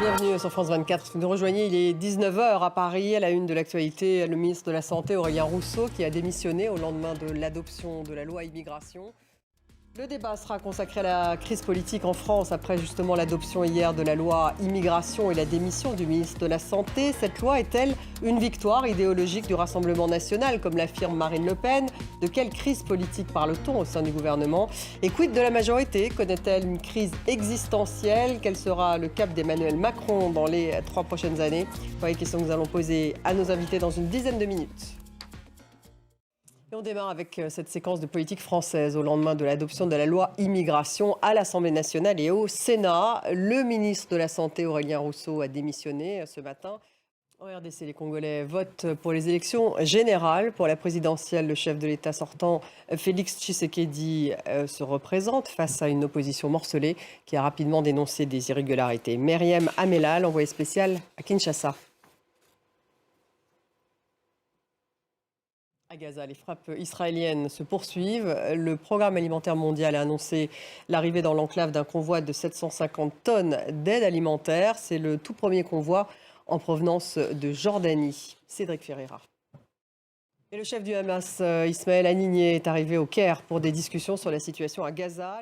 Bienvenue sur France 24. Vous nous rejoignez, il est 19 h à Paris. À la une de l'actualité, le ministre de la Santé, Aurélien Rousseau, qui a démissionné au lendemain de l'adoption de la loi immigration. Le débat sera consacré à la crise politique en France après justement l'adoption hier de la loi immigration et la démission du ministre de la Santé. Cette loi est-elle une victoire idéologique du Rassemblement national, comme l'affirme Marine Le Pen? De quelle crise politique parle-t-on au sein du gouvernement? Et quid de la majorité? Connaît-elle une crise existentielle? Quel sera le cap d'Emmanuel Macron dans les 3 prochaines années? Voilà les questions que nous allons poser à nos invités dans une dizaine de minutes. Et on démarre avec cette séquence de politique française au lendemain de l'adoption de la loi immigration à l'Assemblée nationale et au Sénat. Le ministre de la Santé, Aurélien Rousseau, a démissionné ce matin. En RDC, les Congolais votent pour les élections générales. Pour la présidentielle, le chef de l'État sortant, Félix Tshisekedi, se représente face à une opposition morcelée qui a rapidement dénoncé des irrégularités. Myriam Amela, l'envoyée spéciale à Kinshasa. À Gaza, les frappes israéliennes se poursuivent. Le Programme alimentaire mondial a annoncé l'arrivée dans l'enclave d'un convoi de 750 tonnes d'aide alimentaire. C'est le tout premier convoi en provenance de Jordanie. Cédric Ferreira. Et le chef du Hamas, Ismaël Haniyeh, est arrivé au Caire pour des discussions sur la situation à Gaza.